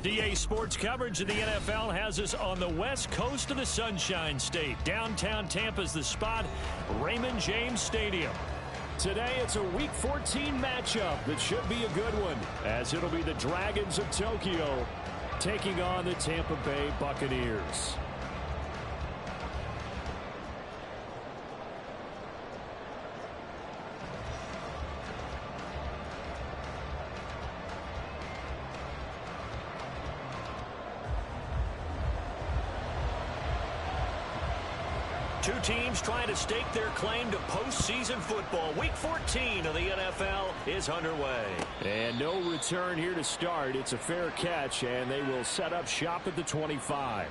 DA Sports coverage of the NFL has us on the west coast of the Sunshine State. Downtown Tampa's the spot, Raymond James Stadium. Today it's a Week 14 matchup that should be a good one, as it'll be the Dragons of Tokyo taking on the Tampa Bay Buccaneers. Two teams trying to stake their claim to postseason football. Week 14 of the NFL is underway. And no return here to start. It's a fair catch, and they will set up shop at the 25.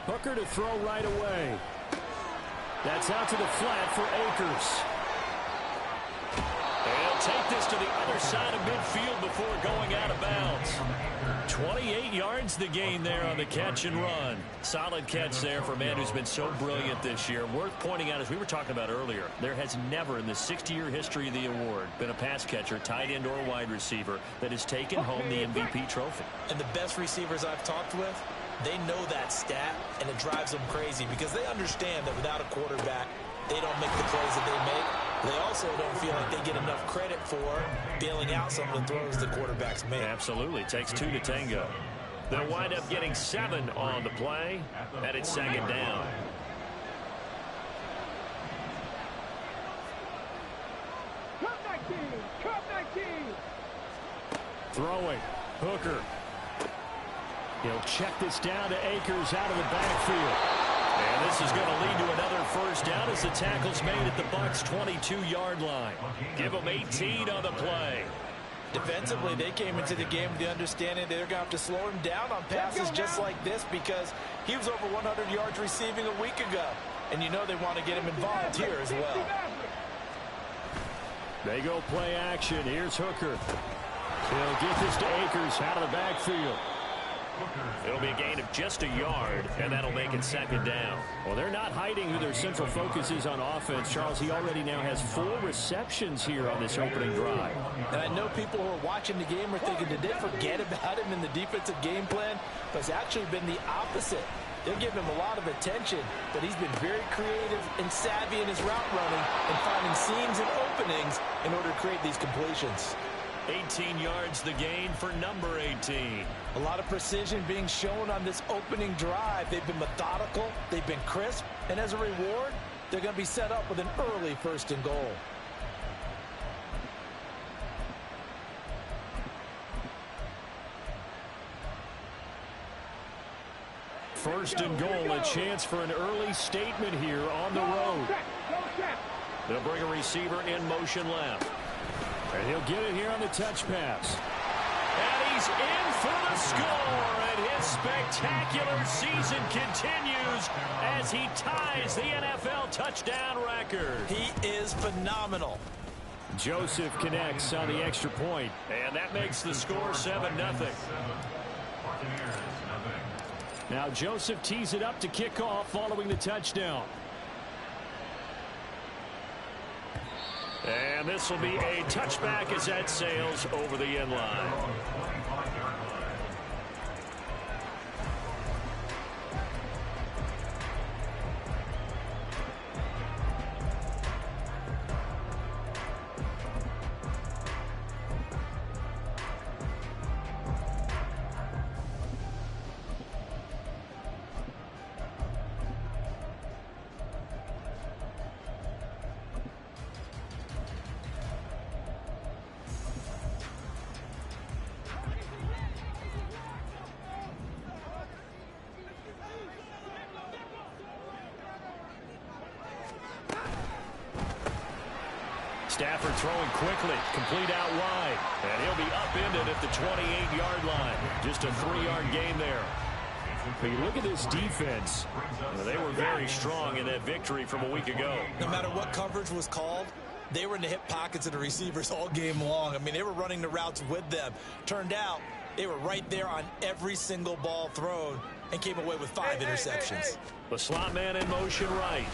Hooker to throw right away. That's out to the flat for Akers. They'll take this to the other side of midfield before going out of bounds. 28 yards the gain there on the catch and run. Solid catch there for a man who's been so brilliant this year. Worth pointing out, as we were talking about earlier, there has never in the 60-year history of the award been a pass catcher, tight end, or wide receiver that has taken home the MVP trophy. And the best receivers I've talked with, they know that stat, and it drives them crazy because they understand that without a quarterback, they don't make the plays that they make. They also don't feel like they get enough credit for bailing out some of the throws the quarterbacks make. Absolutely. Takes two to tango. They'll wind up getting 7 on the play, and it's second down. Cup 19. Throwing. Hooker. He'll check this down to Akers out of the backfield. And this is going to lead to another first down as the tackle's made at the Bucs' 22-yard line. Give them 18 on the play. Defensively, they came into the game with the understanding they're going to have to slow him down on passes just like this because he was over 100 yards receiving a week ago. And you know they want to get him involved here as well. They go play action. Here's Hooker. He'll get this to Akers out of the backfield. It'll be a gain of just a yard, and that'll make it second down. Well, they're not hiding who their central focus is on offense. Charles, he already now has 4 receptions here on this opening drive. And I know people who are watching the game are thinking, did they forget about him in the defensive game plan? But it's actually been the opposite. They're giving him a lot of attention, but he's been very creative and savvy in his route running and finding seams and openings in order to create these completions. 18 yards the gain for number 18. A lot of precision being shown on this opening drive. They've been methodical, they've been crisp, and as a reward, they're going to be set up with an early 1st and goal. First and goal, a chance for an early statement here on the road. They'll bring a receiver in motion left. And he'll get it here on the touch pass. And he's in for the score. And his spectacular season continues as he ties the NFL touchdown record. He is phenomenal. Joseph connects on the extra point. And that makes the score 7-0. Now Joseph tees it up to kick off following the touchdown. And this will be a touchback as that sails over the end line. Stafford throwing quickly, complete out wide. And he'll be upended at the 28-yard line. Just a 3-yard gain there. But you look at this defense, they were very strong in that victory from a week ago. No matter what coverage was called, they were in the hip pockets of the receivers all game long. I mean, they were running the routes with them. Turned out, they were right there on every single ball thrown and came away with 5 interceptions. The slot man in motion right.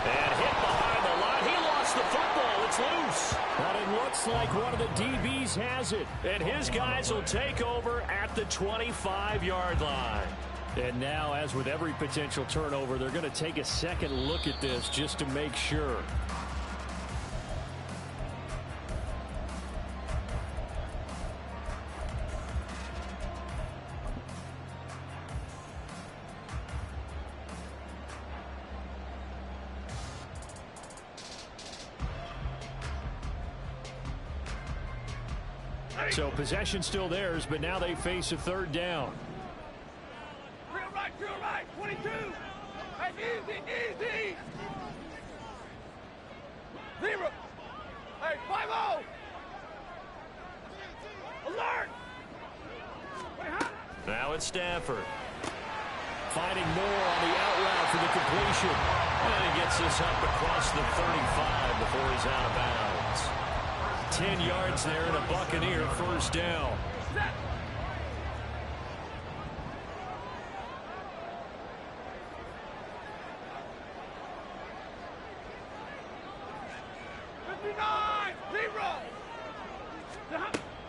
And hit behind the line. He lost the football. It's loose. But it looks like one of the DBs has it. And his guys will take over at the 25-yard line. And now, as with every potential turnover, they're going to take a second look at this just to make sure. So possession still theirs, but now they face a third down. Drill right, 22. Hey, easy. 0. Hey, 5-0. Alert. Now it's Stafford. Finding Moore on the out route for the completion. And he gets this up across the 35 before he's out of bounds. 10 yards there and a Buccaneer first down.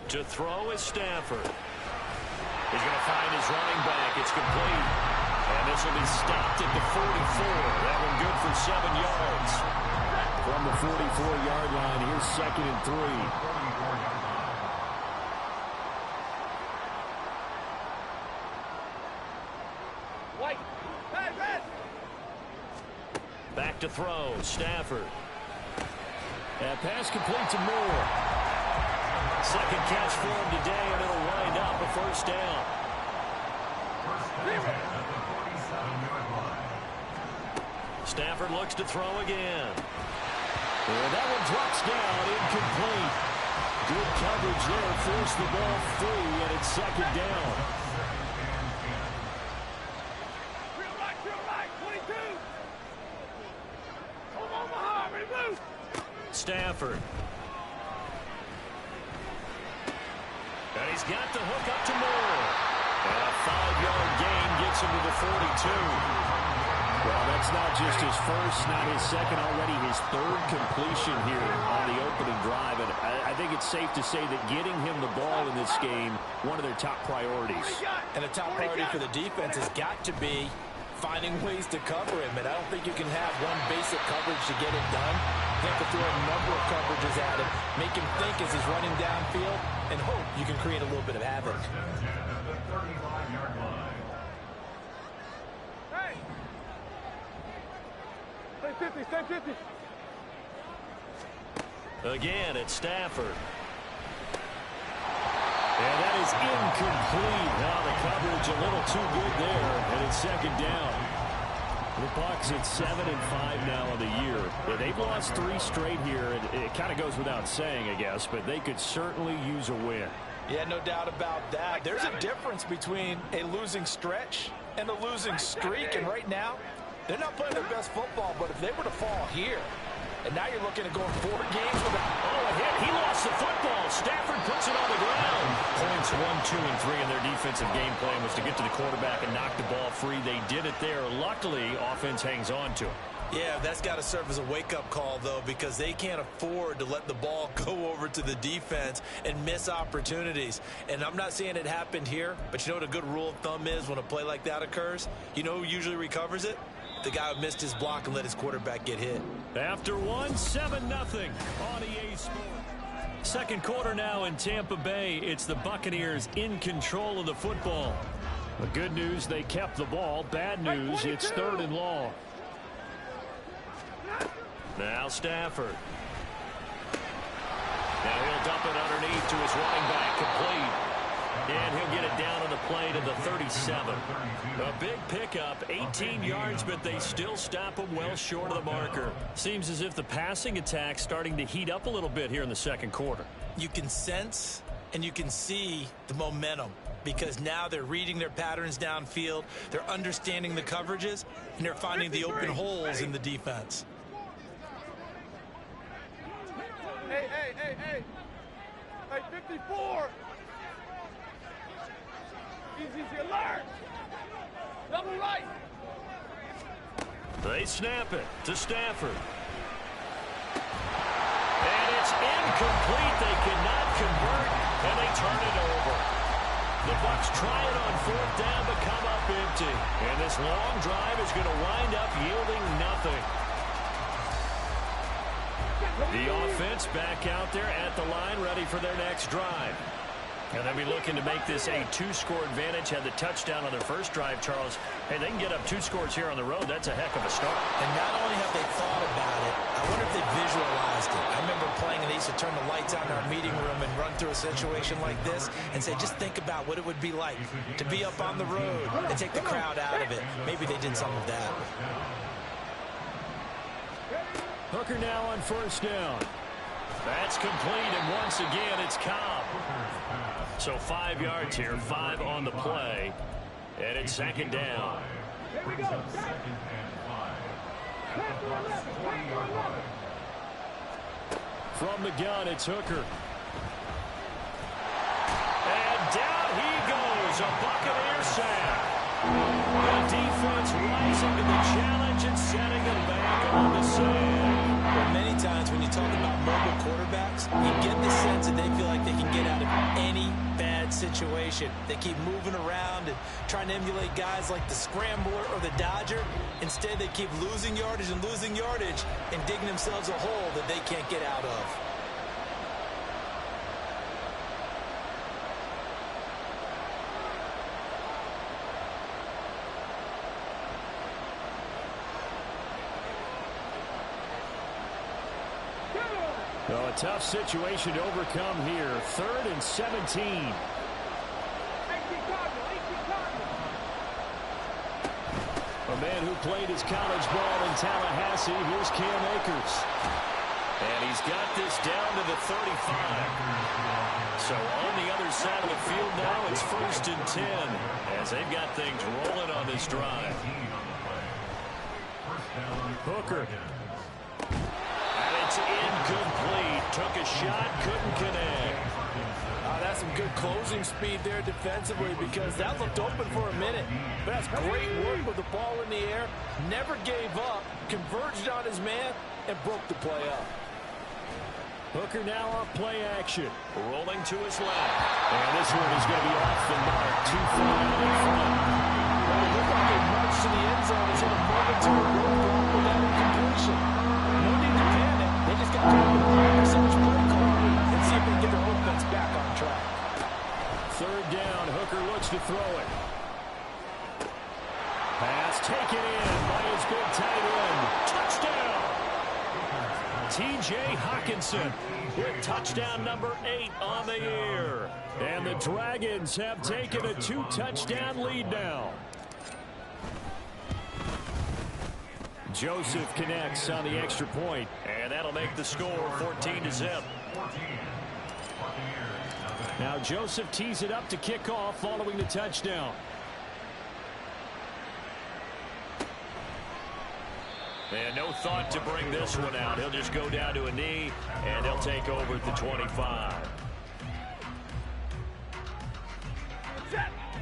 To throw is Stafford. He's going to find his running back. It's complete. And this will be stopped at the 44. That one good for 7 yards. From the 44-yard line, here's 2nd and 3. White. Hey, back to throw, Stafford. And pass complete to Moore. Second catch for him today, and it'll wind up a first down. Stafford looks to throw again. And that one drops down, incomplete. Good coverage there, forced the ball free, and it's 2nd down. Drill right, 22. Omaha, ready to move. Stafford. And he's got the hook up to Moore. And a 5-yard gain gets him to the 42. Well, that's not just his first, not his second, already his 3rd completion here on the opening drive. And I think it's safe to say that getting him the ball in this game, one of their top priorities. And the top priority for the defense has got to be finding ways to cover him. And I don't think you can have one basic coverage to get it done. You have to throw a number of coverages at him, make him think as he's running downfield, and hope you can create a little bit of havoc. Stay 50. Again, it's Stafford. And that is incomplete. Now the coverage a little too good there, and it's 2nd down. The Bucs at 7-5 now in the year. Yeah, they've lost 3 straight here, and it kind of goes without saying, I guess, but they could certainly use a win. Yeah, no doubt about that. There's a difference between a losing stretch and a losing streak, and right now, they're not playing their best football, but if they were to fall here, and now you're looking at going 4 games with a... Oh, a hit. He lost the football. Stafford puts it on the ground. Points 1, 2, and 3 in their defensive game plan was to get to the quarterback and knock the ball free. They did it there. Luckily, offense hangs on to it. Yeah, that's got to serve as a wake-up call, though, because they can't afford to let the ball go over to the defense and miss opportunities. And I'm not saying it happened here, but you know what a good rule of thumb is when a play like that occurs? You know who usually recovers it? The guy who missed his block and let his quarterback get hit. After 1, 7-0 on EA Sports. Second quarter now in Tampa Bay. It's the Buccaneers in control of the football. The good news, they kept the ball. Bad news, it's 3rd and long. Now Stafford. Now he'll dump it underneath to his running back, complete. And he'll get it down on the play to the 37. A big pickup, 18 yards, but they still stop him well short of the marker. Seems as if the passing attack's starting to heat up a little bit here in the second quarter. You can sense and you can see the momentum because now they're reading their patterns downfield, they're understanding the coverages, and they're finding the open holes in the defense. Hey, hey, hey, hey. Hey, 54. Easy alert. Double right. They snap it to Stafford. And it's incomplete. They cannot convert, and they turn it over. The Bucs try it on fourth down, but come up empty. And this long drive is going to wind up yielding nothing. The offense back out there at the line, ready for their next drive. And they'll be looking to make this a two-score advantage. Had the touchdown on their first drive, Charles. Hey, they can get up 2 scores here on the road. That's a heck of a start. And not only have they thought about it, I wonder if they visualized it. I remember playing and they used to turn the lights on in our meeting room and run through a situation like this and say, just think about what it would be like to be up on the road and take the crowd out of it. Maybe they did some of that. Hooker now on first down. That's complete, and once again, it's Cobb. So 5 yards here, 5 on the play, and it's second down. Here we go. From the gun, it's Hooker. And down he goes, a Buccaneer sack. The defense rising to the challenge and setting them back on the sand. Well, many times when you talk about mobile quarterbacks, you get the sense that they feel like they can get out of any bad situation. They keep moving around and trying to emulate guys like the Scrambler or the Dodger. Instead, they keep losing yardage and digging themselves a hole that they can't get out of. Well, a tough situation to overcome here. 3rd and 17. A man who played his college ball in Tallahassee. Here's Cam Akers. And he's got this down to the 35. So on the other side of the field now, it's 1st and 10 as they've got things rolling on this drive. Hooker. It's incomplete. Took a shot, couldn't connect. That's some good closing speed there defensively because that looked open for a minute. But that's great work with the ball in the air. Never gave up, converged on his man, and broke the play up. Hooker now off play action. Rolling to his left. And this one is going to be off the mark. Too far out in front. Well, it looked like a march to the end zone. It's in a momentary roadblock with that incompletion. No need to panic. They just got to do a high percentage play call and see if they can get their offense back on track. 3rd down. Hooker looks to throw it. Pass taken in by his big tight end. Touchdown! T.J. Hockenson with touchdown number 8 on the year. And the Dragons have taken a 2-touchdown lead now. Joseph connects on the extra point, and that'll make the score 14-0. Now Joseph tees it up to kick off following the touchdown. And no thought to bring this one out. He'll just go down to a knee, and he'll take over at the 25.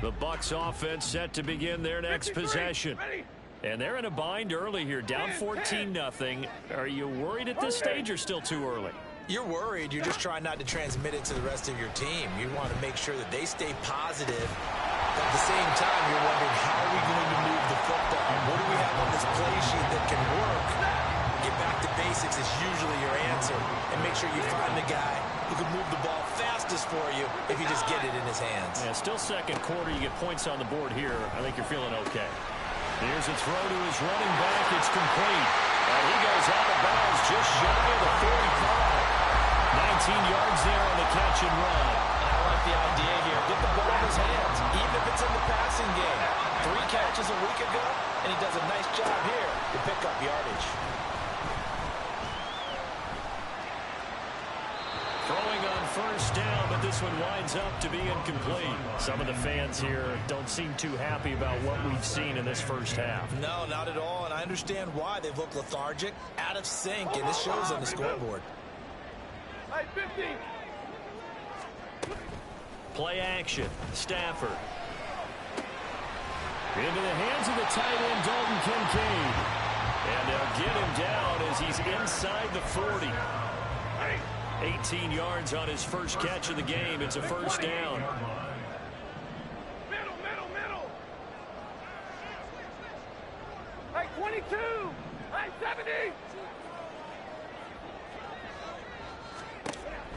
The Bucs offense set to begin their next possession. And they're in a bind early here, down 14-0. Are you worried at this stage or still too early? You're worried. You're just trying not to transmit it to the rest of your team. You want to make sure that they stay positive. But at the same time, you're wondering, how are we going to move the football? What do we have on this play sheet that can work? Get back to basics is usually your answer. And make sure you find the guy who can move the ball fastest for you if you just get it in his hands. Yeah, still second quarter. You get points on the board here. I think you're feeling okay. Here's a throw to his running back. It's complete. And he goes out of bounds just shy of the 45. 19 yards there on the catch and run. I like the idea here. Get the ball first down, but this one winds up to be incomplete. Some of the fans here don't seem too happy about what we've seen in this first half. No, not at all, and I understand why. They've looked lethargic, out of sync, and this shows on the scoreboard. Hey, 50. Play action. Stafford. Into the hands of the tight end, Dalton Kincaid. And they'll get him down as he's inside the 40. 18 yards on his first catch of the game. It's a first down. Middle. Hey, 22. Hey, 70.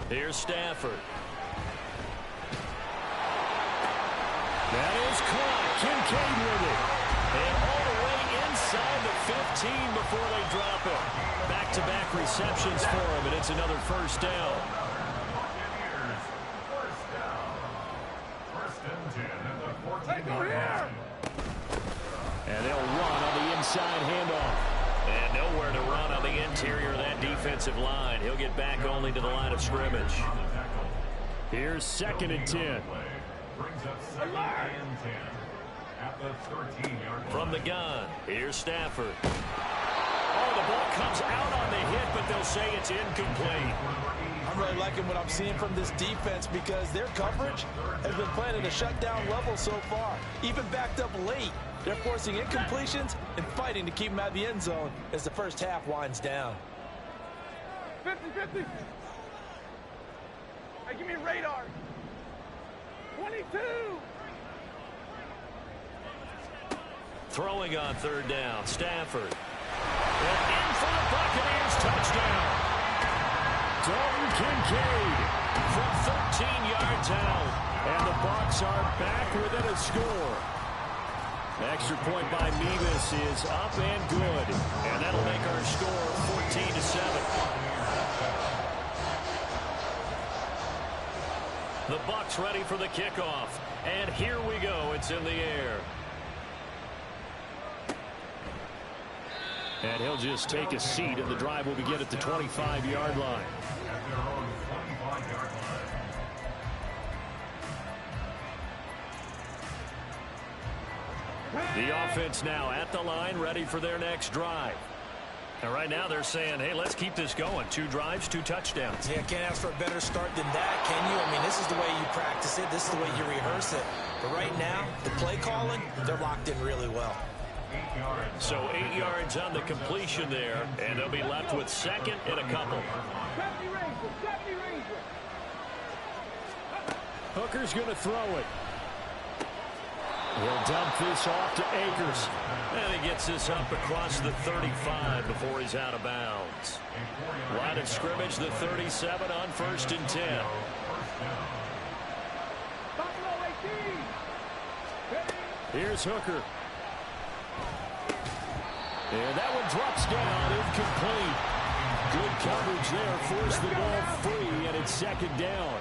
Here's Stafford. That is caught. Kincaid with it. And all the way inside the 15 before they drop it. Back-to-back receptions for him, and it's another first down. Hey, go here. And they'll run on the inside handoff. And nowhere to run on the interior of that defensive line. He'll get back only to the line of scrimmage. Here's 2nd and 10. From the gun, here's Stafford. Oh, the ball comes out on the hit, but they'll say it's incomplete. I'm really liking what I'm seeing from this defense because their coverage has been playing at a shutdown level so far. Even backed up late, they're forcing incompletions and fighting to keep them out of the end zone as the first half winds down. 50. Hey, give me radar. 22. Throwing on 3rd down, Stafford. And in for the Buccaneers, touchdown. Dalton Kincaid from 13 yards out. And the Bucs are back within a score. Extra point by Mevis is up and good. And that'll make our score 14-7. The Bucs ready for the kickoff. And here we go. It's in the air. And he'll just take a seat, and the drive will begin at the 25-yard line. The offense now at the line, ready for their next drive. And right now they're saying, hey, let's keep this going. 2 drives, 2 touchdowns. Yeah, can't ask for a better start than that, can you? I mean, this is the way you practice it. This is the way you rehearse it. But right now, the play calling, they're locked in really well. So 8 yards on the completion there, and they'll be left with 2nd and a couple. Hooker's going to throw it. He'll dump this off to Akers. And he gets this up across the 35 before he's out of bounds. Line of scrimmage, the 37 on 1st and 10. Here's Hooker. And that one drops down, incomplete. Good coverage there, forced the ball free, and it's 2nd down.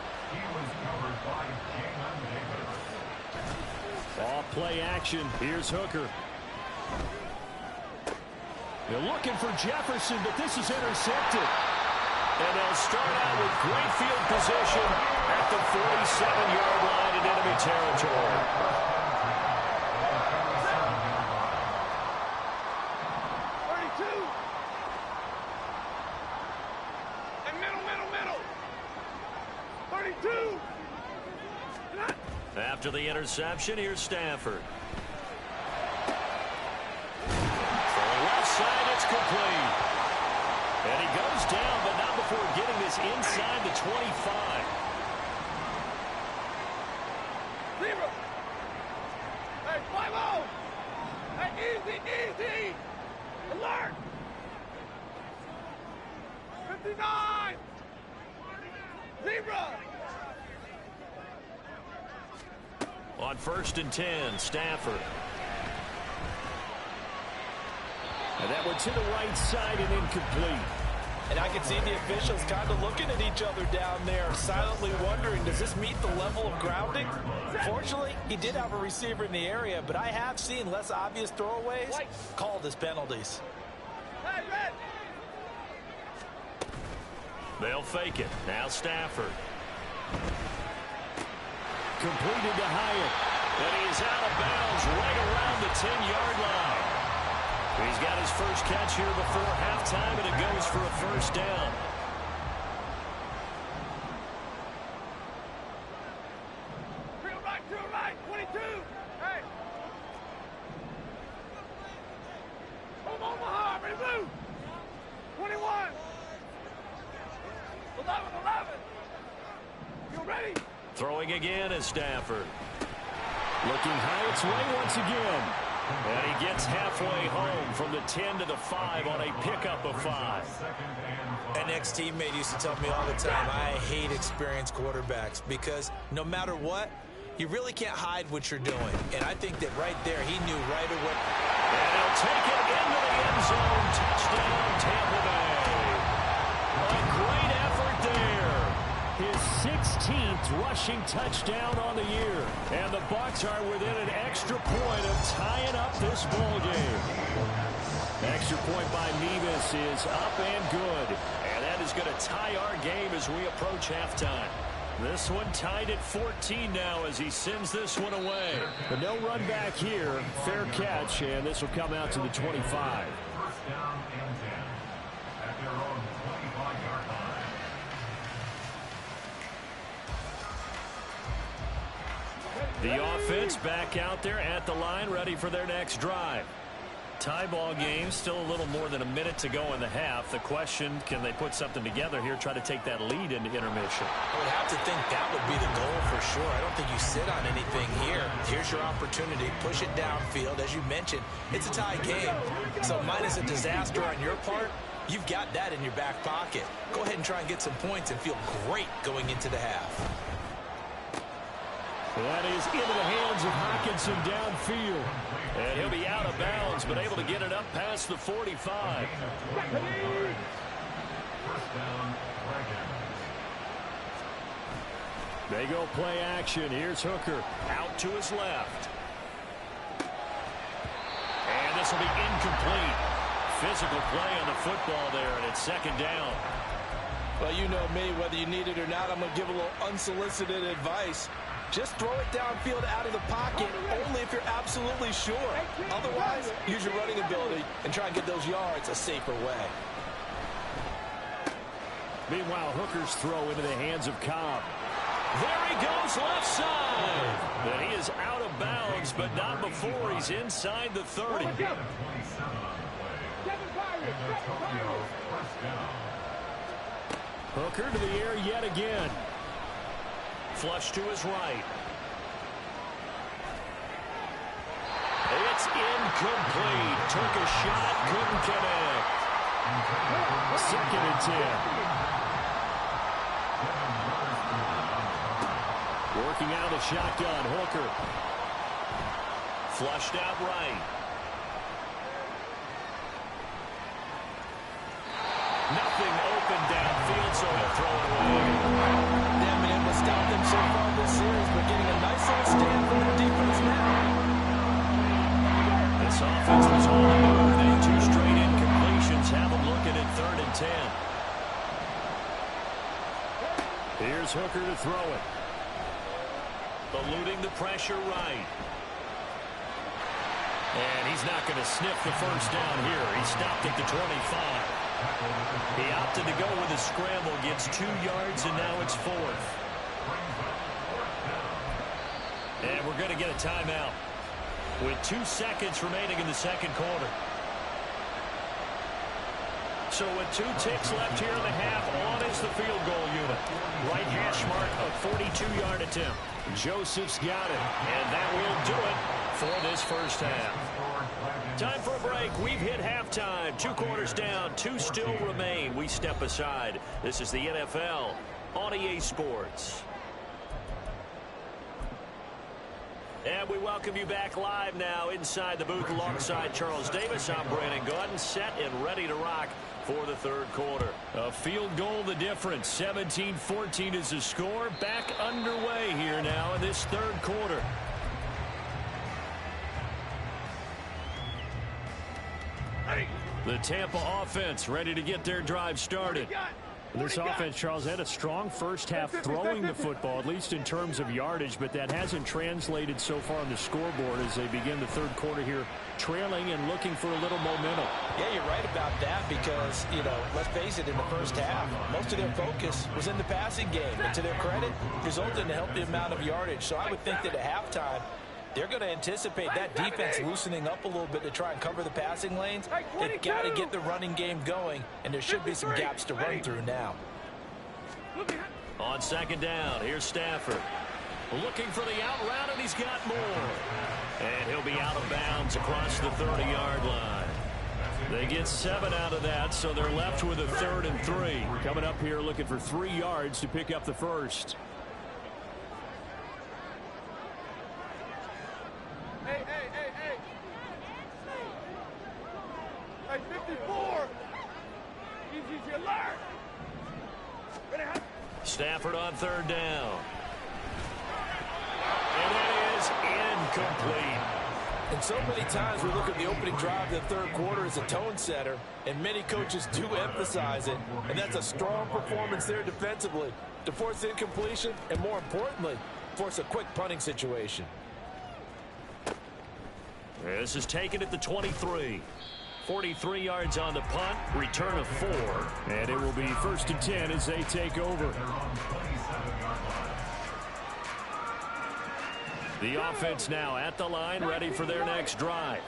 Off play action, here's Hooker. They're looking for Jefferson, but this is intercepted. And they'll start out with great field position at the 47-yard line in enemy territory. 32. After the interception, here's Stafford. For the left side, it's complete. And he goes down, but not before getting this inside the 25. 0. Hey, 5-0. Hey, easy. Alert. 59. 0. On 1st and 10, Stafford. And that one to the right side and incomplete. And I can see the officials kind of looking at each other down there, silently wondering, does this meet the level of grounding? Fortunately, he did have a receiver in the area, but I have seen less obvious throwaways called as penalties. Hey, they'll fake it. Now Stafford. Completed to Hyatt. And he's out of bounds right around the 10-yard line. He's got his first catch here before halftime, and it goes for a first down. To the right, 22. Hey. Come on, Omaha, ready to move. 21. 11. You ready? Throwing again is Stafford. Looking Hyatt's way once again. And he gets halfway home from the 10 to the 5 on a pickup of 5. An ex-teammate used to tell me all the time, I hate experienced quarterbacks because no matter what, you really can't hide what you're doing. And I think that right there, he knew right away. And he'll take it into the end zone. Touchdown, Tampa Bay. A great effort there. His 16th rushing touchdown on the year. And the Bucs are within an extra point of tying up this ball game. Extra point by Nevis is up and good. And that is going to tie our game as we approach halftime. This one tied at 14 now as he sends this one away. But no run back here. Fair catch, and this will come out to the 25. First down and 10 at their own 25-yard line. The offense back out there at the line, ready for their next drive. Tie ball game, still a little more than a minute to go in the half. The question, can they put something together here, try to take that lead into intermission? I would have to think that would be the goal for sure. I don't think you sit on anything here. Here's your opportunity. Push it downfield. As you mentioned, it's a tie game. So minus a disaster on your part, you've got that in your back pocket. Go ahead and try and get some points and feel great going into the half. That is into the hands of Hockenson downfield. And he'll be out of bounds, but able to get it up past the 45. First down, They go play action. Here's Hooker out to his left. And this will be incomplete. Physical play on the football there, and it's second down. Well, you know me, whether you need it or not, I'm going to give a little unsolicited advice. Just throw it downfield out of the pocket, only if you're absolutely sure. Otherwise, use your running ability and try and get those yards a safer way. Meanwhile, Hooker's throw into the hands of Cobb. There he goes left side. And he is out of bounds, but not before he's inside the 30. Hooker to the air yet again. Flush to his right. It's incomplete. Took a shot, couldn't connect. Second and 10. Working out a shotgun, Hooker. Flushed out right. Nothing open downfield, so he'll throw it away. Damn it, was stopped them so far this series, but getting a nice little stand from the defense now. This offense was on the move. They 2 straight incompletions have them looking at 3rd and 10. Here's Hooker to throw it. Eluding the pressure right. And he's not going to sniff the first down here. He stopped at the 25. He opted to go with a scramble, gets 2 yards, and now it's 4th. And we're going to get a timeout with 2 seconds remaining in the second quarter. So with 2 ticks left here in the half, on is the field goal unit. Right hash mark, a 42-yard attempt. Joseph's got it, and that will do it for this first half. Time for a break. We've hit halftime. 2 quarters down, 2 still remain. We step aside. This is the NFL on EA Sports. And we welcome you back live now inside the booth alongside Charles Davis. I'm Brandon Gaudin, set and ready to rock for the 3rd quarter. A field goal the difference. 17-14 is the score. Back underway here now in this 3rd quarter. The Tampa offense ready to get their drive started. This offense, Charles, had a strong first half throwing the football, at least in terms of yardage, but that hasn't translated so far on the scoreboard as they begin the third quarter here, trailing and looking for a little momentum. Yeah, you're right about that because, let's face it, in the first half, most of their focus was in the passing game. And to their credit, resulted in a healthy amount of yardage. So I would think that at halftime, they're going to anticipate that defense loosening up a little bit to try and cover the passing lanes. They've got to get the running game going, and there should be some gaps to run through now. On second down, here's Stafford. Looking for the out route, and he's got more. And he'll be out of bounds across the 30-yard line. They get 7 out of that, so they're left with a 3rd and 3. Coming up here looking for 3 yards to pick up the first. Hey. Hey, 54. Easy alert. Stafford on 3rd down. And it is incomplete. And so many times we look at the opening drive of the third quarter as a tone setter, and many coaches do emphasize it. And that's a strong performance there defensively to force incompletion and, more importantly, force a quick punting situation. This is taken at the 23. 43 yards on the punt, return of 4. And it will be 1st and 10 as they take over. The offense now at the line, ready for their next drive.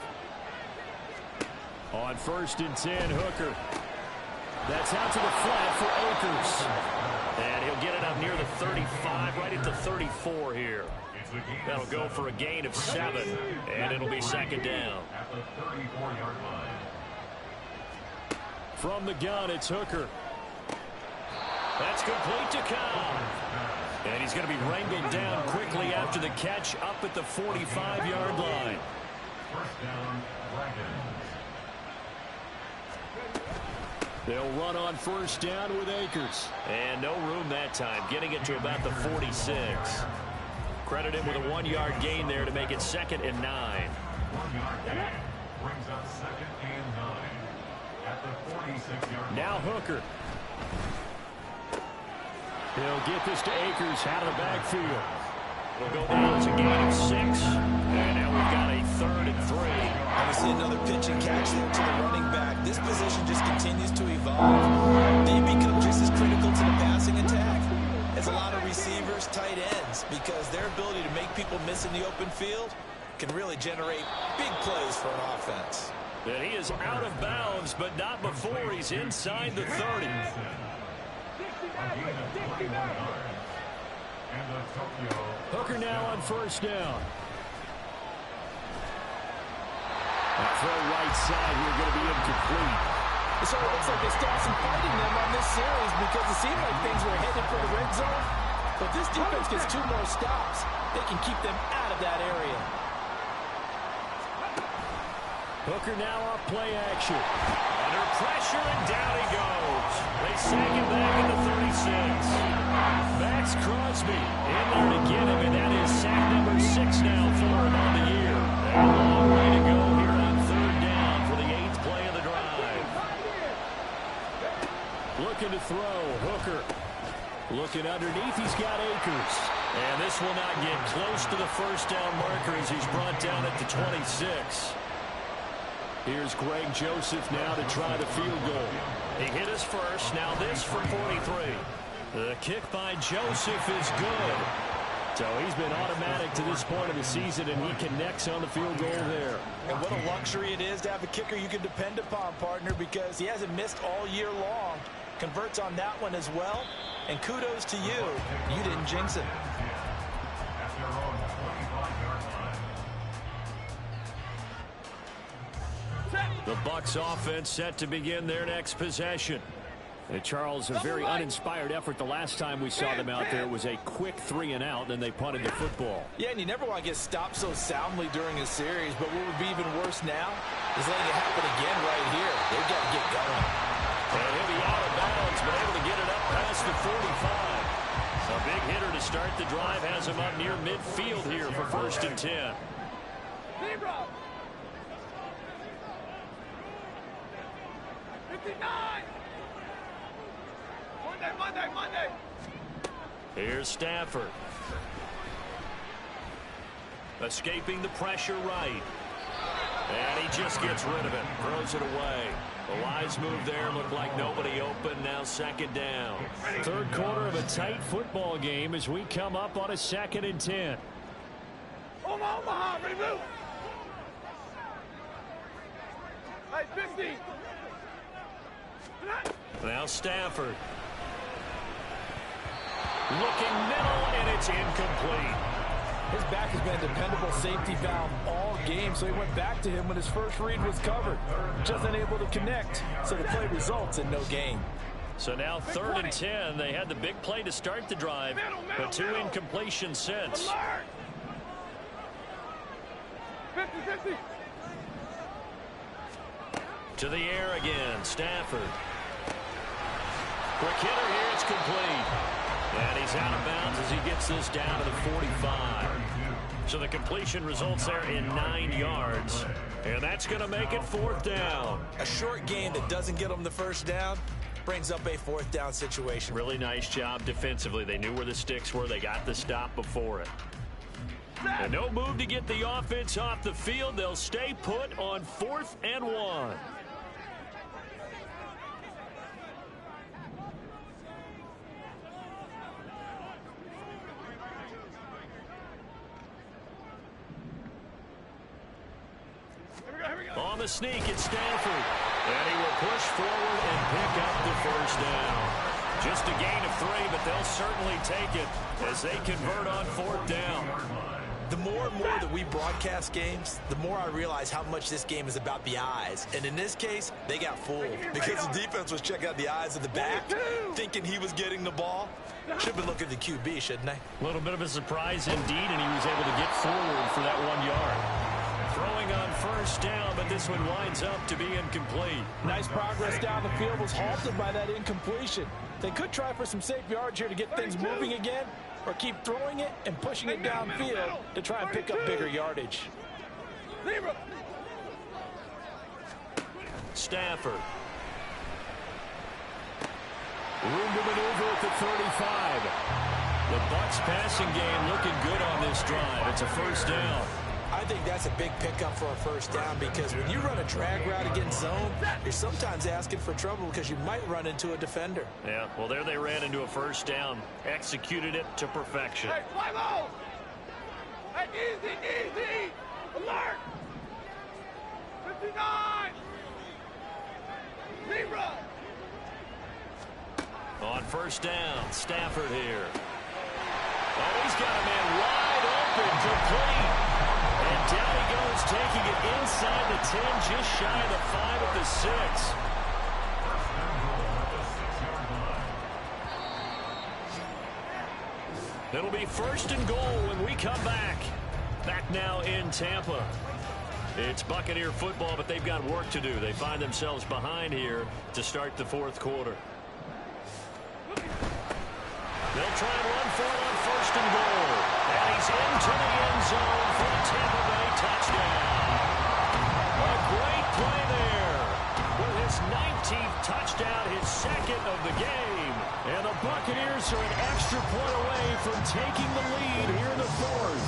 On 1st and 10, Hooker. That's out to the flat for Akers. And he'll get it up near the 35, right at the 34 here. That'll go for a gain of 7, and it'll be 2nd down. At the 34-yard line. From the gun, it's Hooker. That's complete to Cobb. And he's going to be wrangled down quickly after the catch up at the 45-yard line. 1st down, Dragons. They'll run on 1st down with Akers. And no room that time, getting it to about the 46. Credit him with a 1-yard gain there to make it 2nd and 9. 1-yard gain brings up 2nd and 9 at the 46-yard line. Now Hooker. He'll get this to Akers out of the backfield. It'll go down to gain of 6. And now we've got a 3rd and 3. And we see another pitch and catch there to the running back. This position just continues to evolve. They become just as critical to the passing attack as a lot of receivers, tight ends, because their ability to make people miss in the open field can really generate big plays for an offense. And he is out of bounds, but not before he's inside the 30. Hooker now on 1st down. That throw right side here going to be incomplete. So it looks like they stopped some fighting them on this series because it seemed like things were headed for the red zone. But this defense gets 2 more stops. They can keep them out of that area. Hooker now off play action. Under pressure, and down he goes. They sack him back in the 36. Max Crosby in there to get him, and that is sack number 6 now for him on the year. And a long way to go here on 3rd down for the 8th play of the drive. Looking to throw, Hooker. Looking underneath, he's got Akers. And this will not get close to the 1st down marker as he's brought down at the 26. Here's Greg Joseph now to try the field goal. He hit his first, now this from 43. The kick by Joseph is good. So he's been automatic to this point of the season, and he connects on the field goal there. And what a luxury it is to have a kicker you can depend upon, partner, because he hasn't missed all year long. Converts on that one as well. And kudos to you. You didn't jinx it. At their own 25-yard line. The Bucs offense set to begin their next possession. And Charles, a very uninspired effort the last time we saw them out there. It was a quick 3 and out, and they punted the football. Yeah, and you never want to get stopped so soundly during a series, but what would be even worse now is letting it happen again right here. They've got to get going. And he'll be out of bounds, but able to get it up past the 45. A big hitter to start the drive has him up near midfield here for 1st and 10. 59. 1 down. Monday. Here's Stafford. Escaping the pressure right. And he just gets rid of it. Throws it away. A wise move there. Looked like nobody open. Now second down. Third quarter of a tight football game as we come up on a 2nd and 10. Omaha, ready, move. Hey, 50. Now Stafford. Looking middle, and it's incomplete. His back has been a dependable safety valve all game, so he went back to him when his first read was covered. Just unable to connect, so the play results in no gain. So now 3rd and 10. They had the big play to start the drive, but 2 incompletions since. 50. To the air again, Stafford. Quick hitter here, it's complete. And he's out of bounds as he gets this down to the 45. So the completion results there in 9 yards. And that's going to make it 4th down. A short gain that doesn't get him the first down brings up a 4th down situation. Really nice job defensively. They knew where the sticks were. They got the stop before it. And no move to get the offense off the field. They'll stay put on 4th and 1. On the sneak, it's Stafford. And he will push forward and pick up the first down. Just a gain of 3, but they'll certainly take it as they convert on 4th down. The more and more that we broadcast games, the more I realize how much this game is about the eyes. And in this case, they got fooled because the defense was checking out the eyes of the back, thinking he was getting the ball. Should have been looking at the QB, shouldn't they? A little bit of a surprise indeed, and he was able to get forward for that 1 yard. Throwing on first down, but this one winds up to be incomplete. Nice progress down the field was halted by that incompletion. They could try for some safe yards here to get things moving again, or keep throwing it and pushing it downfield to try and pick up bigger yardage. Stafford. Room to maneuver at the 35. The Bucs passing game looking good on this drive. It's a first down. I think that's a big pickup for a first down because when you run a drag route against zone, you're sometimes asking for trouble because you might run into a defender. Yeah, well, there they ran into a first down. Executed it to perfection. Hey, fly low. Hey, easy. Alert. 59. Zebra. On first down, Stafford here. Oh, he's got a man wide open, complete. And down he goes, taking it inside the 10, just shy of the 5 at the 6. It'll be 1st and goal when we come back. Back now in Tampa. It's Buccaneer football, but they've got work to do. They find themselves behind here to start the 4th quarter. They'll try and run for it on 1st and goal. And he's into the end zone for the Tampa Bay touchdown. A great play there. With his 19th touchdown, his 2nd of the game. And the Buccaneers are an extra point away from taking the lead here in the 4th.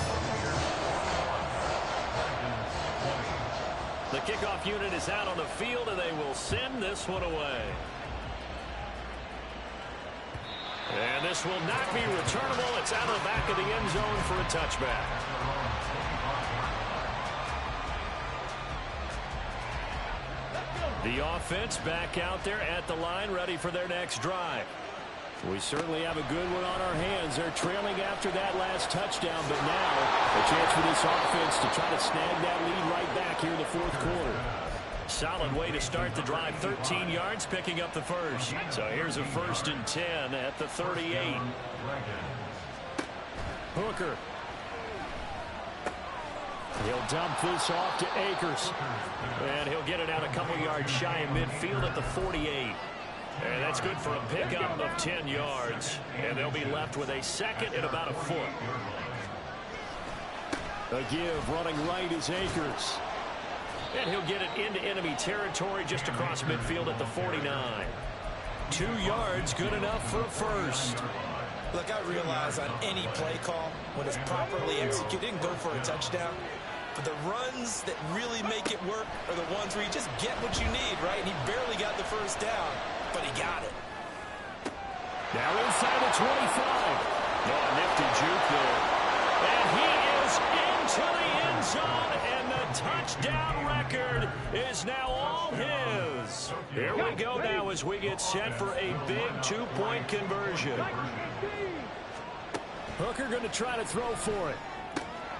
The kickoff unit is out on the field, and they will send this one away. And this will not be returnable. It's out of the back of the end zone for a touchback. The offense back out there at the line, ready for their next drive. We certainly have a good one on our hands. They're trailing after that last touchdown, but now a chance for this offense to try to snag that lead right back here in the 4th quarter. Solid way to start the drive. 13 yards, picking up the first. So here's a 1st and 10 at the 38. Hooker. He'll dump this off to Akers. And he'll get it out a couple yards shy of midfield at the 48. And that's good for a pickup of 10 yards. And they'll be left with a 2nd and about a foot. A give running right is Akers. And he'll get it into enemy territory just across midfield at the 49. 2 yards, good enough for a first. Look, I realize on any play call, when it's properly executed, you can go for a touchdown. But the runs that really make it work are the ones where you just get what you need, right? And he barely got the first down, but he got it. Now inside the 25. Oh, nifty juke there. And he is into the end zone, and the touchdown record is now all his. Here we go now as we get set for a big 2-point conversion. Hooker going to try to throw for it.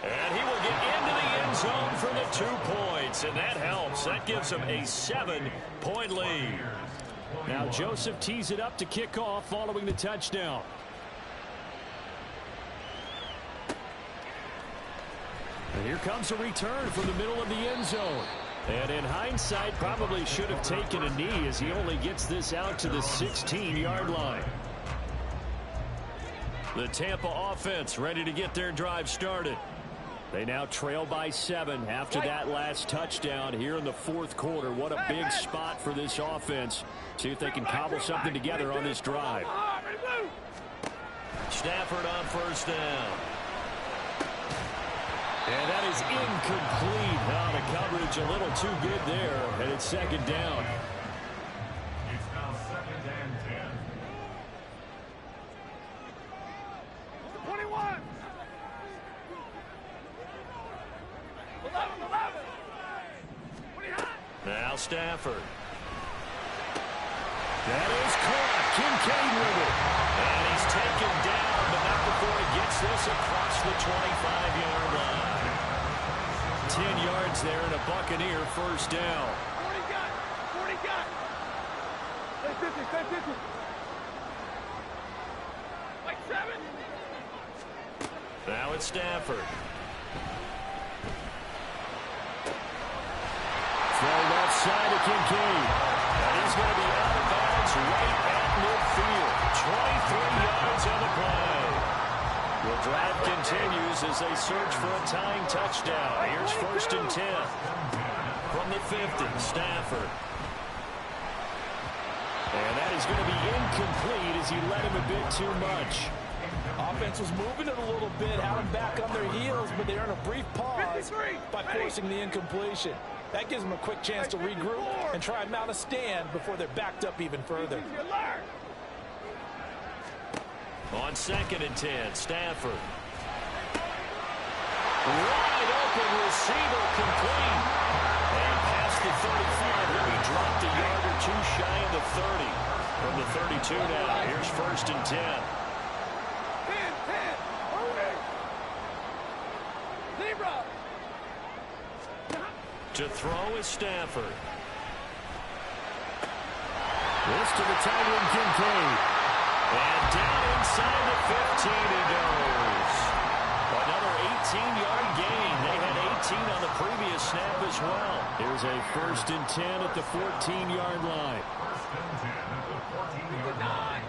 And he will get into the end zone for the 2 points, and that helps. That gives him a 7-point lead. Now Joseph tees it up to kick off following the touchdown. And here comes a return from the middle of the end zone. And in hindsight, probably should have taken a knee as he only gets this out to the 16-yard line. The Tampa offense ready to get their drive started. They now trail by 7 after that last touchdown here in the 4th quarter. What a big spot for this offense. See if they can cobble something together on this drive. Stafford on first down. And that is incomplete. Now the coverage a little too good there, and it's 2nd down. It's now 2nd and 10. 21. 11. Now Stafford. That is caught. Kincaid with it. And he's taken down, but not before he gets this across the 25-yard line. 10 yards there and a Buccaneer first down. 40 got. Stay 50. Like 7. Now it's Stafford. Throw left side to Kincaid. And he's going to be out of bounds right at midfield. 23 yards on the play. The drive continues as they search for a tying touchdown. Here's 1st and 10. From the 50, Stafford. And that is going to be incomplete as he led him a bit too much. Offense was moving it a little bit, had them back on their heels, but they earned a brief pause by forcing the incompletion. That gives them a quick chance to regroup and try and mount a stand before they're backed up even further. On 2nd and 10, Stafford. Wide open receiver complete. And past the 35, where he dropped a yard or 2 shy of the 30. From the 32 now, here's 1st and 10. 10. 0. To throw is Stafford. This to the tight end, Kincaid. And down inside the 15 he goes. Another 18-yard gain. They had 18 on the previous snap as well. Here's a 1st and 10 at the 14-yard line. 1st and 10 at the 14-yard line.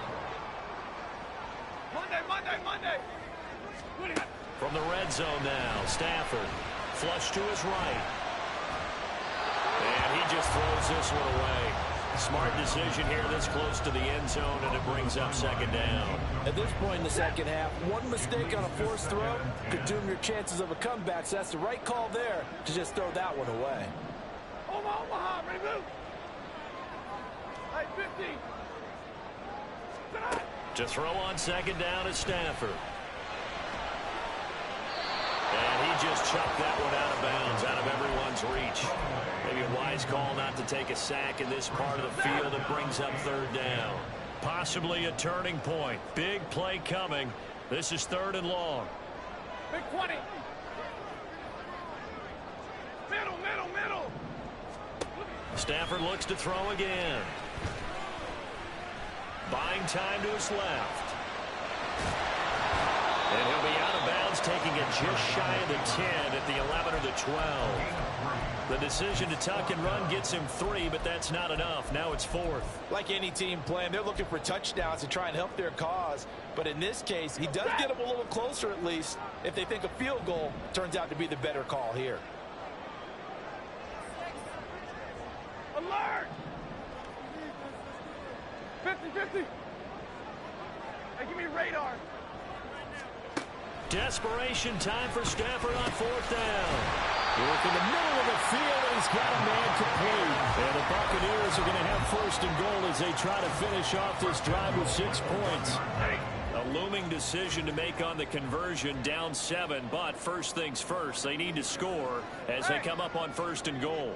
Monday. From the red zone now, Stafford. Flush to his right. And he just throws this one away. Smart decision here this close to the end zone, and it brings up 2nd down. At this point in the 2nd half, one mistake on a forced throw could doom your chances of a comeback, so that's the right call there to just throw that one away. Omaha, ready, move. Hey, 50. To throw on 2nd down is Stafford. And he just chucked that one out of bounds, out of everyone's reach. Maybe a wise call not to take a sack in this part of the field. It brings up 3rd down. Possibly a turning point. Big play coming. This is 3rd and long. Big 20. Middle. Stafford looks to throw again. Buying time to his left. And he'll be out of bounds, taking it just shy of the 10 at the 11 or the 12. The decision to tuck and run gets him 3, but that's not enough. Now it's 4th. Like any team playing, they're looking for touchdowns to try and help their cause. But in this case, he does get them a little closer at least if they think a field goal turns out to be the better call here. Alert! 50. 50-50. Hey, give me radar. Desperation time for Stafford on fourth down. Work in the middle of the field, and he's got a man complete. And the Buccaneers are going to have first and goal as they try to finish off this drive with 6 points. A looming decision to make on the conversion, down 7, but first things first, they need to score as they come up on first and goal.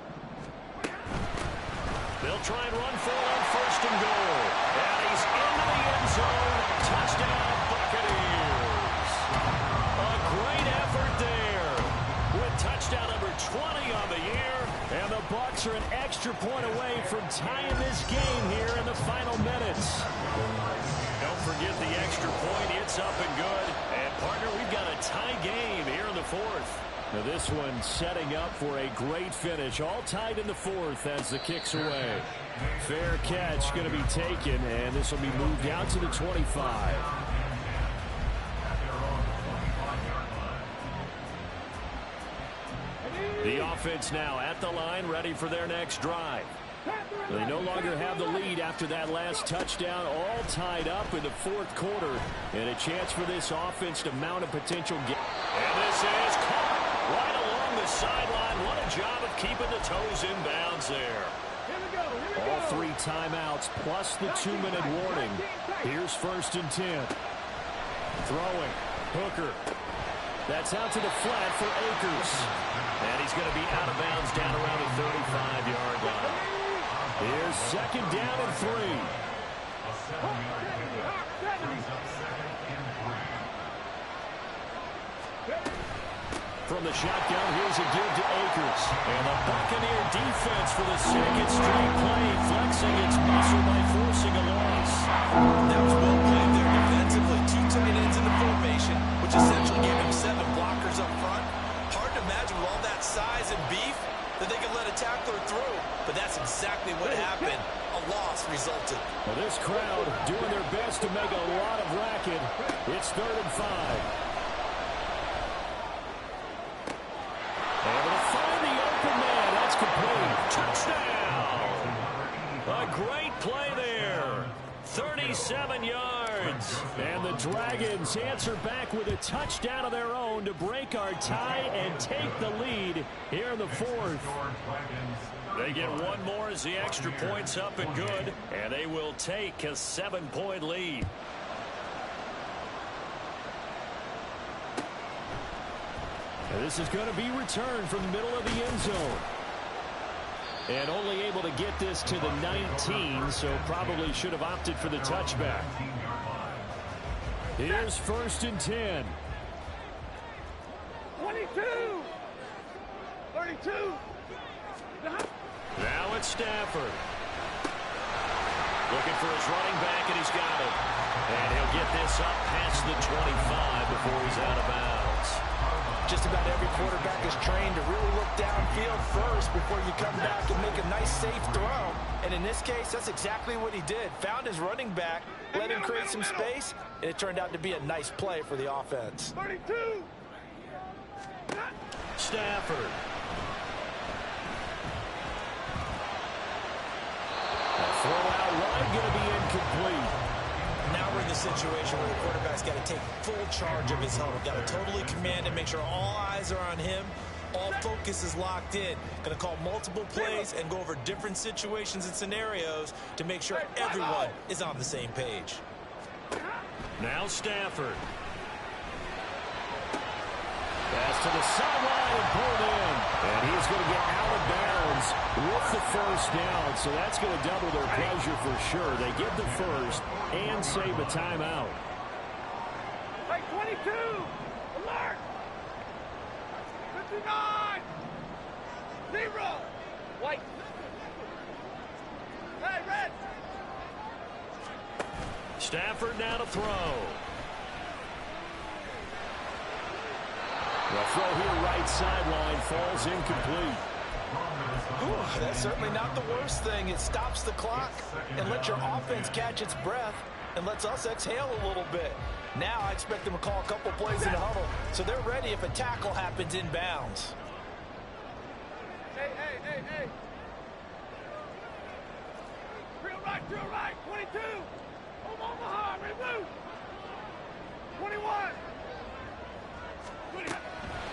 They'll try and run for it on first and goal. And he's into the end zone. Touchdown, Buccaneers. A great effort there with touchdown number 20 on the year. And the Bucs are an extra point away from tying this game here in the final minutes. Don't forget the extra point. It's up and good. And, partner, we've got a tie game here in the fourth. Now this one setting up for a great finish. All tied in the fourth as the kick's away. Fair catch going to be taken, and this will be moved out to the 25. The offense now at the line, ready for their next drive. They no longer have the lead after that last touchdown, all tied up in the fourth quarter. And a chance for this offense to mount a potential game. And this is caught right along the sideline. What a job of keeping the toes in bounds there. All 3 timeouts plus the 2-minute warning. Here's first and 10. Throwing. Hooker. That's out to the flat for Akers. And he's going to be out of bounds down around the 35-yard line. Here's second down and 3. From the shotgun, here's a give to Akers. And the Buccaneer defense for the second straight play, flexing its muscle by forcing a loss. That was well played there defensively. 2 tight ends in the formation, which essentially gave him 7 blockers up front. Hard to imagine with all that size and beef that they could let a tackler through. But that's exactly what happened. A loss resulted. Well, this crowd doing their best to make a lot of racket. It's 3rd and 5. Able to find the open man. That's complete. Touchdown! A great play there. 37 yards. And the Dragons answer back with a touchdown of their own to break our tie and take the lead here in the fourth. They get one more as the extra point's up and good. And they will take a 7-point lead. This is going to be returned from the middle of the end zone. And only able to get this to the 19, so probably should have opted for the touchback. Here's first and 10. 22. 32. Now it's Stafford. Looking for his running back, and he's got it. And he'll get this up past the 25 before he's out of bounds. Just about every quarterback is trained to really look downfield first before you come back and make a nice, safe throw. And in this case, that's exactly what he did. Found his running back, let him create some space, and it turned out to be a nice play for the offense. 32. Stafford. Throw out wide, going to be incomplete. Now we're in the situation where the quarterback's got to take full charge of his huddle. Got to totally command and make sure all eyes are on him. All focus is locked in. Going to call multiple plays and go over different situations and scenarios to make sure everyone is on the same page. Now Stafford. Pass to the sideline and pulled in. And he's going to get out of bounds with the first down. So that's going to double their pleasure for sure. They get the first and save a timeout. Hey, 22. Alert. 59. 0. White. Hey, red. Stafford now to throw. The throw here right sideline falls incomplete. Ooh, that's certainly not the worst thing. It stops the clock and lets your offense catch its breath and lets us exhale a little bit. Now I expect them to call a couple plays in the huddle so they're ready if a tackle happens inbounds. Hey. Real right. drill right. 22. Omaha, ready, blue. 21.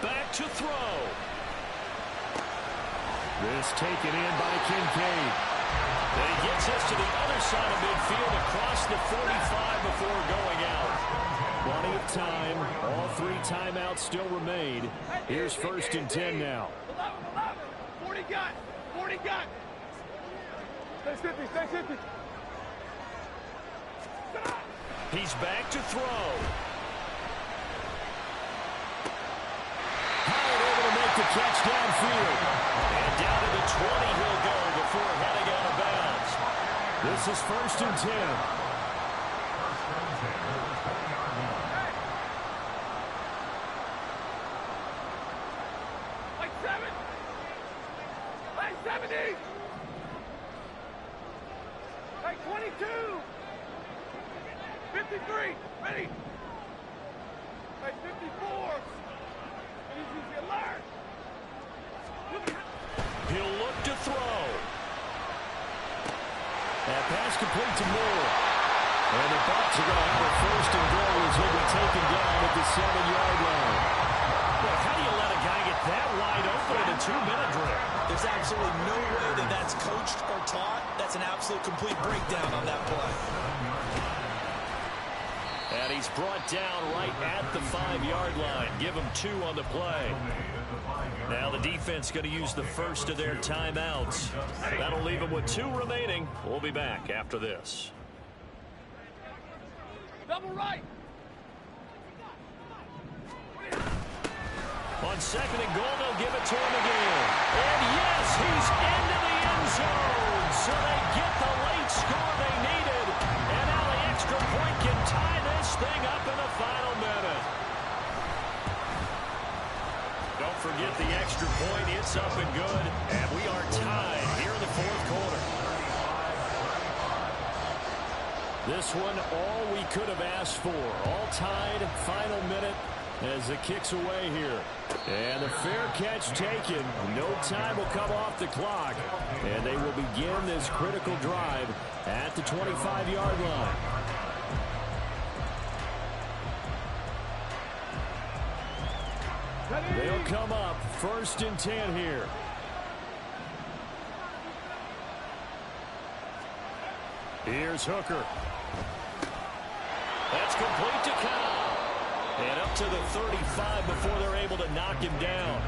Back to throw. This taken in by Kincaid. And he gets us to the other side of midfield across the 45 before going out. Plenty of time. All 3 timeouts still remain. Here's 1st and 10 now. 11. 40 gun. 40 gun. Stay 50. Stay 50. He's back to throw. Howard able to make the catch downfield. And down to the 20 he'll go before heading out of bounds. This is 1st and 10. Like 7. Like 70. Like 22. 53. Ready. Like 54. Easy alert. He'll look to throw. That pass complete to Moore. And the Bucs are going to have a 1st and goal as he'll be taken down at the 7-yard line. Well, how do you let a guy get that wide open in a 2-minute drill? There's absolutely no way that that's coached or taught. That's an absolute complete breakdown on that play. And he's brought down right at the 5-yard line. Give him 2 on the play. Now the defense going to use the first of their timeouts. That'll leave them with 2 remaining. We'll be back after this. Double right. On 2nd and goal, they'll give it to him again. And yes, he's into the end zone. So they get the late score they needed. And now the extra point can tie this thing up in the final minute. Don't forget the extra point. It's up and good. And we are tied here in the 4th quarter. This one, all we could have asked for. All tied, final minute as it kicks away here. And the fair catch taken. No time will come off the clock. And they will begin this critical drive at the 25-yard line. They'll come up 1st and 10 here. Here's Hooker. That's complete to Kyle. And up to the 35 before they're able to knock him down.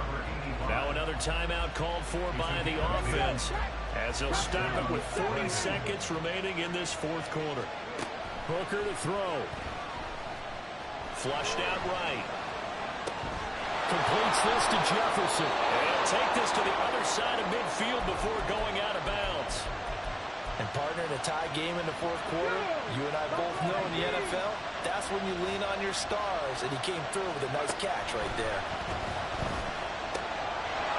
Now another timeout called for by the offense as they'll stop it with 40 seconds remaining in this 4th quarter. Hooker to throw. Flushed out right. Completes this to Jefferson. And he'll take this to the other side of midfield before going out of bounds. And partner, in a tie game in the 4th quarter, you and I both know in the NFL, that's when you lean on your stars, and he came through with a nice catch right there.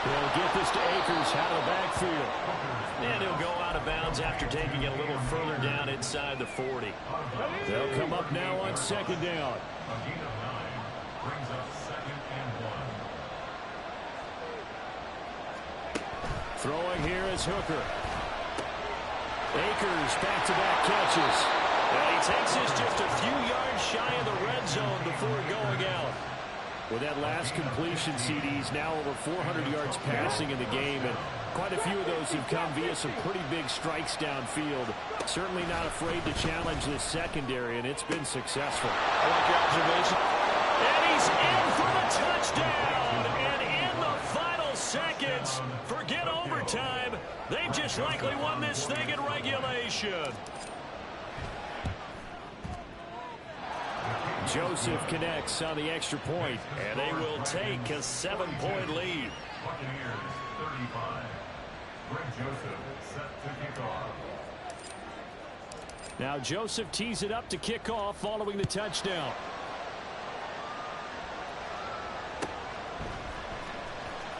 He'll get this to Akers out of the backfield. And he'll go out of bounds after taking it a little further down inside the 40. They'll come up now on 2nd down. Brings up 2nd and 1. Throwing here is Hooker. Akers back-to-back catches. And he takes this just a few yards shy of the red zone before going out. With that last completion, CD's now over 400 yards passing in the game, and quite a few of those have come via some pretty big strikes downfield. Certainly not afraid to challenge this secondary, and it's been successful. I like your observation. And he's in for the touchdown. And in the final seconds, forget overtime. They've just likely won this thing in regulation. Joseph connects on the extra point, and they will take a 7-point lead. Buccaneers 35. Greg Joseph set to kick off. Now Joseph tees it up to kick off following the touchdown.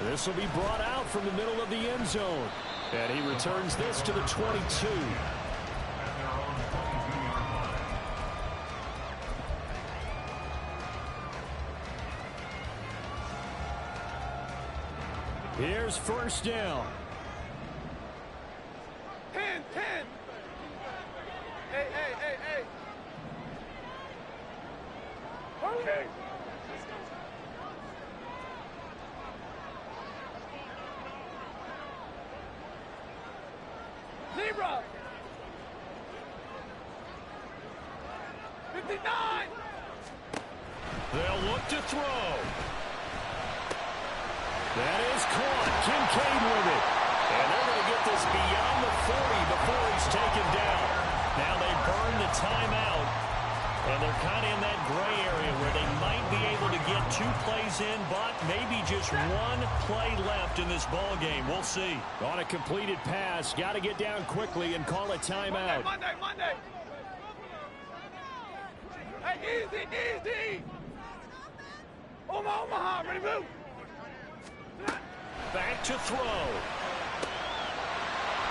This will be brought out from the middle of the end zone. And he returns this to the 22. Here's 1st down. 10. Zebra. 59. They'll look to throw. That is caught. Kincaid with it. And they're going to get this beyond the 40 before he's taken down. Now they burn the timeout. And they're kind of in that gray area where they might be able to get 2 plays in, but maybe just 1 play left in this ball game. We'll see. On a completed pass, got to get down quickly and call a timeout. Monday. Hey, easy. Omaha, ready to move. Back to throw.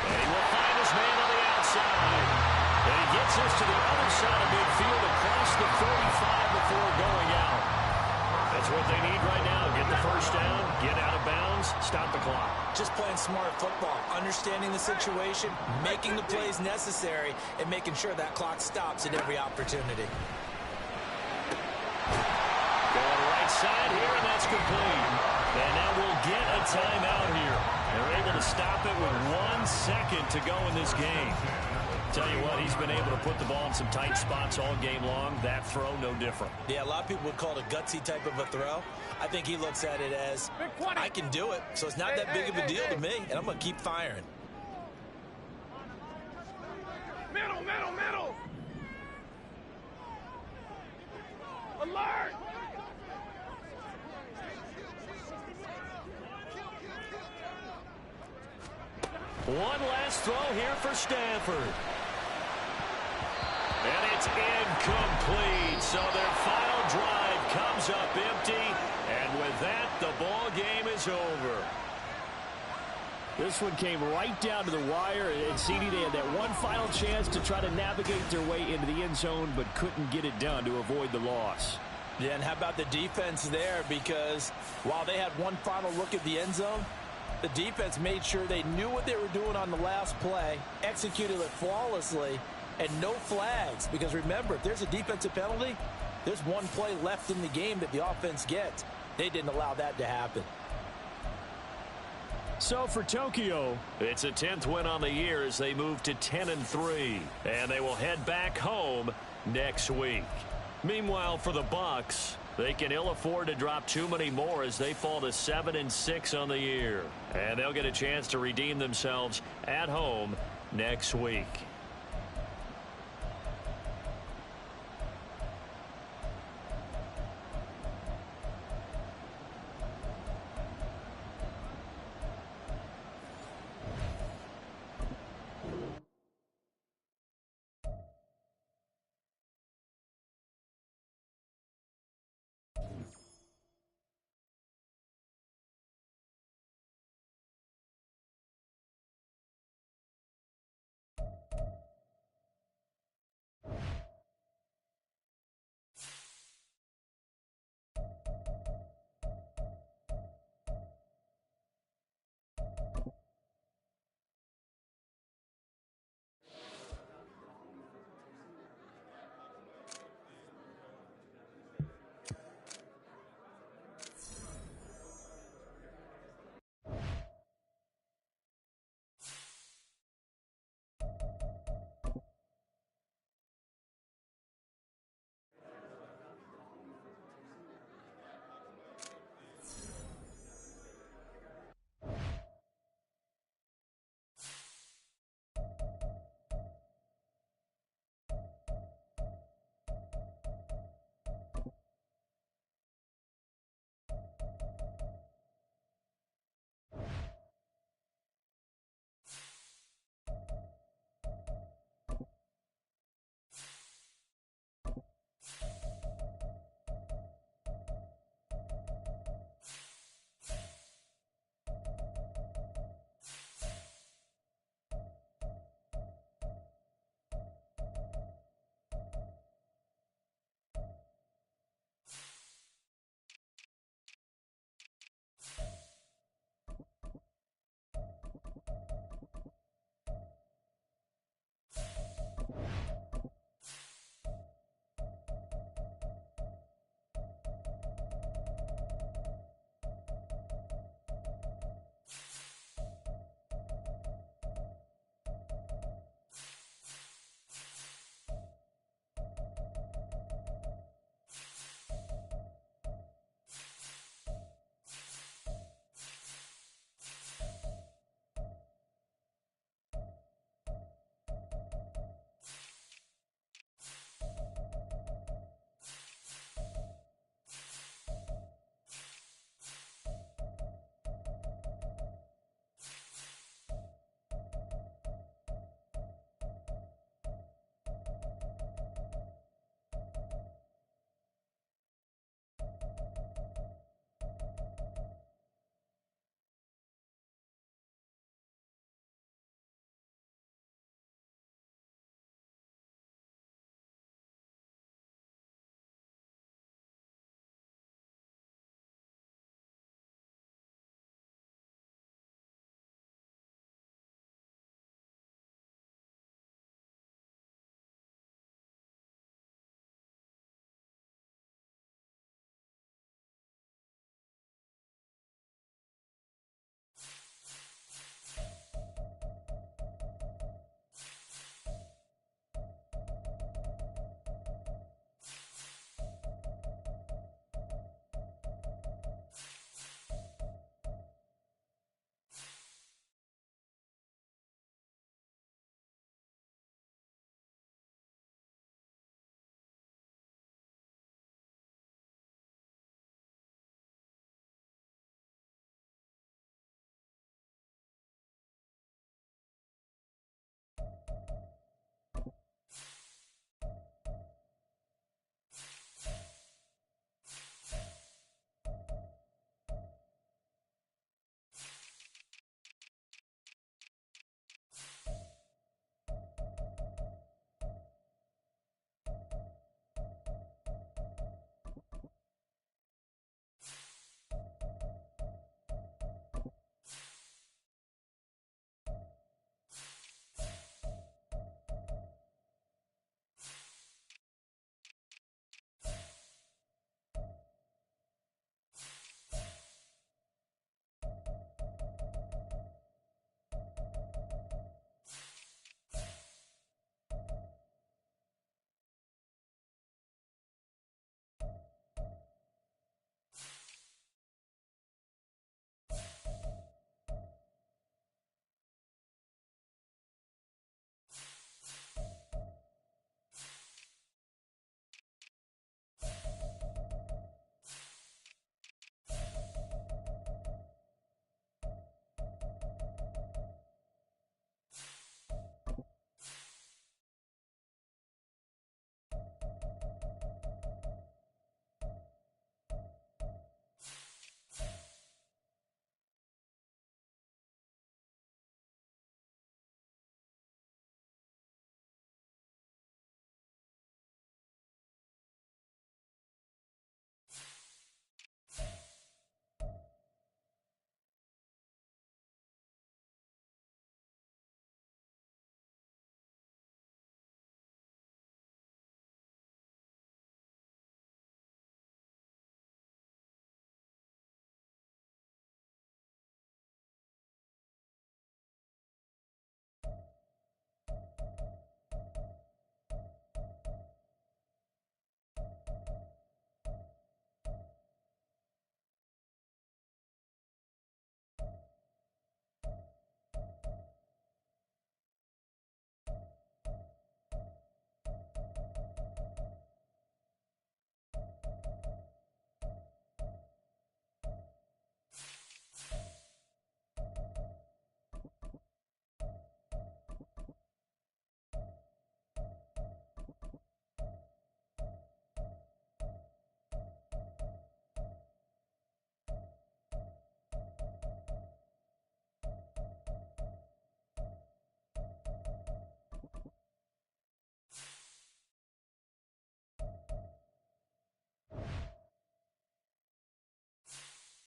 And he will find his man on the outside. And he gets us to the other side of midfield across the 45 before going out. That's what they need right now. Get the first down, get out of bounds, stop the clock. Just playing smart football, understanding the situation, making the plays necessary, and making sure that clock stops at every opportunity. Going right side here, and that's complete. And now we'll get a timeout here. They're able to stop it with 1 second to go in this game. Tell you what, he's been able to put the ball in some tight spots all game long. That throw, no different. Yeah, a lot of people would call it a gutsy type of a throw. I think he looks at it as, I can do it, so it's not that big of a deal to me, and I'm going to keep firing. Middle. Alert. One last throw here for Stanford. And it's incomplete. So their final drive comes up empty. And with that, the ball game is over. This one came right down to the wire. And CD, they had that one final chance to try to navigate their way into the end zone, but couldn't get it done to avoid the loss. Yeah, and how about the defense there? Because while they had one final look at the end zone, the defense made sure they knew what they were doing on the last play, executed it flawlessly, and no flags. Because remember, if there's a defensive penalty, there's one play left in the game that the offense gets. They didn't allow that to happen. So for Tokyo, it's a 10th win on the year as they move to 10-3, and they will head back home next week. Meanwhile, for the Bucs, they can ill afford to drop too many more as they fall to 7-6 on the year, and they'll get a chance to redeem themselves at home next week.